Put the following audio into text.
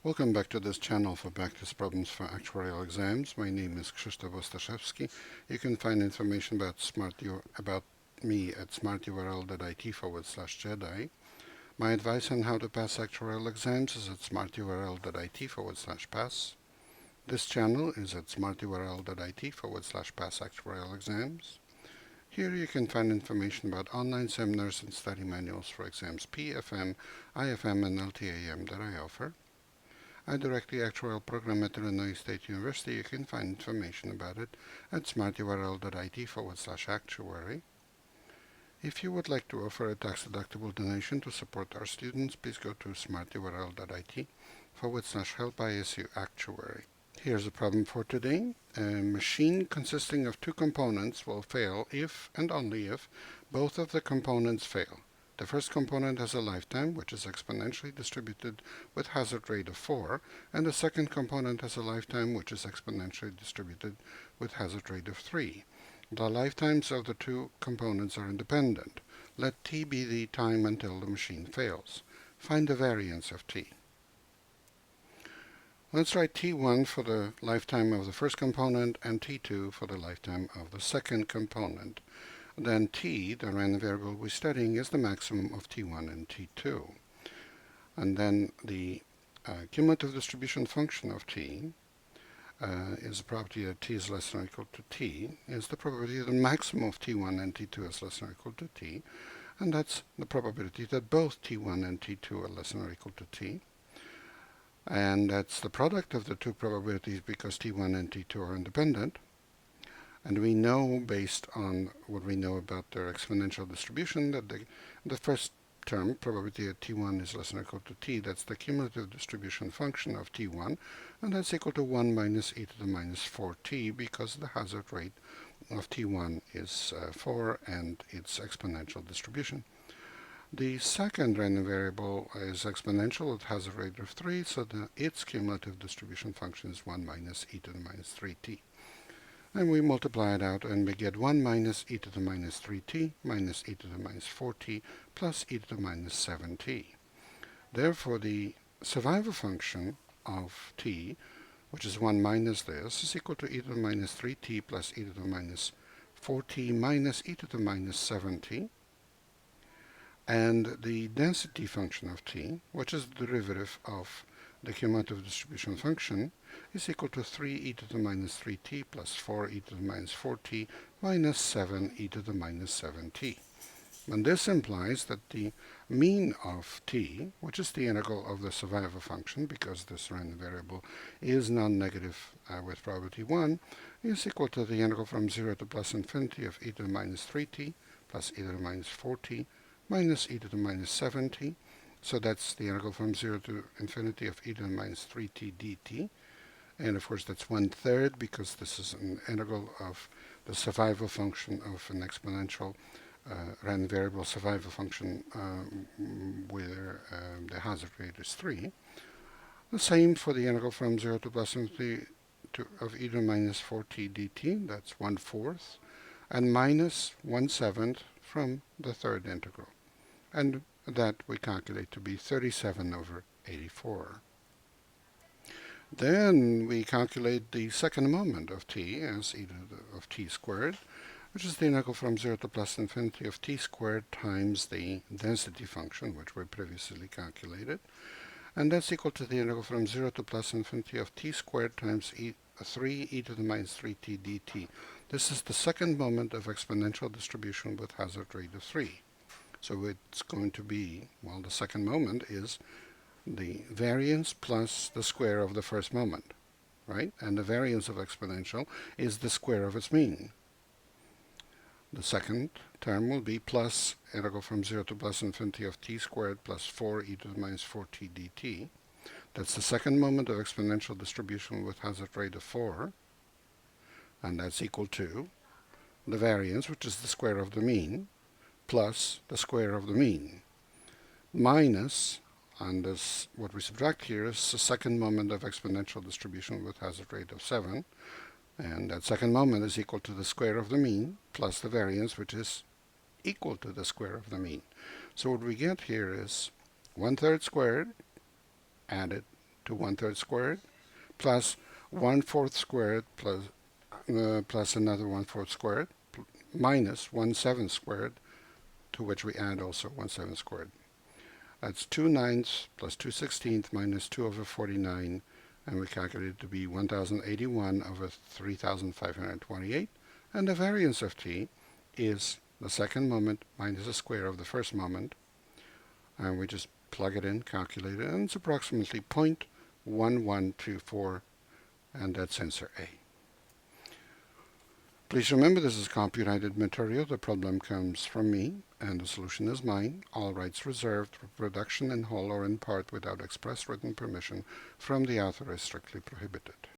Welcome back to this channel for practice problems for actuarial exams. My name is Krzysztof Ostaszewski. You can find information about me at smarturl.it/Jedi. My advice on how to pass actuarial exams is at smarturl.it/pass. This channel is at smarturl.it/pass actuarial exams. Here you can find information about online seminars and study manuals for exams PFM, IFM, and LTAM that I offer. I direct the actuarial program at Illinois State University. You can find information about it at smarturl.it/actuary. If you would like to offer a tax-deductible donation to support our students, please go to smarturl.it/help-ISU-actuary. Here's a problem for today. A machine consisting of two components will fail if and only if both of the components fail. The first component has a lifetime, which is exponentially distributed with hazard rate of 4, and the second component has a lifetime, which is exponentially distributed with hazard rate of 3. The lifetimes of the two components are independent. Let t be the time until the machine fails. Find the variance of t. Let's write t1 for the lifetime of the first component and t2 for the lifetime of the second component. Then t, the random variable we're studying, is the maximum of t1 and t2. And then the cumulative distribution function of t is the property that t is less than or equal to t, is the probability that the maximum of t1 and t2 is less than or equal to t, and that's the probability that both t1 and t2 are less than or equal to t. And that's the product of the two probabilities because t1 and t2 are independent. And we know, based on what we know about their exponential distribution, that the first term, probability that t1 is less than or equal to t, that's the cumulative distribution function of t1, and that's equal to 1 minus e to the minus 4t, because the hazard rate of t1 is 4 and its exponential distribution. The second random variable is exponential at hazard rate of 3, so its cumulative distribution function is 1 minus e to the minus 3t. And we multiply it out and we get 1 minus e to the minus 3t minus e to the minus 4t plus e to the minus 7t. Therefore, the survival function of t, which is 1 minus this, is equal to e to the minus 3t plus e to the minus 4t minus e to the minus 7t. And the density function of t, which is the derivative of the cumulative distribution function, is equal to 3e to the minus 3t plus 4e to the minus 4t minus 7e to the minus 7t. And this implies that the mean of t, which is the integral of the survival function, because this random variable is non-negative with probability 1, is equal to the integral from 0 to plus infinity of e to the minus 3t plus e to the minus 4t minus e to the minus 7t. So that's the integral from 0 to infinity of e to the minus 3t dt. And of course that's 1/3 because this is an integral of the survival function of an exponential random variable survival function where the hazard rate is 3. The same for the integral from 0 to plus infinity of e to the minus 4t dt, that's 1/4, and minus 1/7 from the third integral. And that we calculate to be 37/84. Then we calculate the second moment of t as e to the of t squared, which is the integral from 0 to plus infinity of t squared times the density function, which we previously calculated. And that's equal to the integral from 0 to plus infinity of t squared times 3e to the minus 3t dt. This is the second moment of exponential distribution with hazard rate of 3. So it's going to be, well, the second moment is the variance plus the square of the first moment, right? And the variance of exponential is the square of its mean. The second term will be plus integral from 0 to plus infinity of t squared plus 4e to the minus 4t dt. That's the second moment of exponential distribution with hazard rate of 4. And that's equal to the variance, which is the square of the mean, plus the square of the mean, minus, and this, what we subtract here is the second moment of exponential distribution with hazard rate of 7, and that second moment is equal to the square of the mean plus the variance, which is equal to the square of the mean. So what we get here is 1/3 squared added to 1/3 squared, plus 1/4 squared plus another 1/4 squared, minus 1/7 squared, to which we add also 1/7 squared. That's 2/9 plus 2/16 minus 2/49, and we calculate it to be 1081/3528, and the variance of t is the second moment minus the square of the first moment, and we just plug it in, calculate it, and it's approximately 0.1124, and that's answer A. Please remember this is copyrighted material. The problem comes from me, and the solution is mine. All rights reserved. Reproduction in whole or in part without express written permission from the author is strictly prohibited.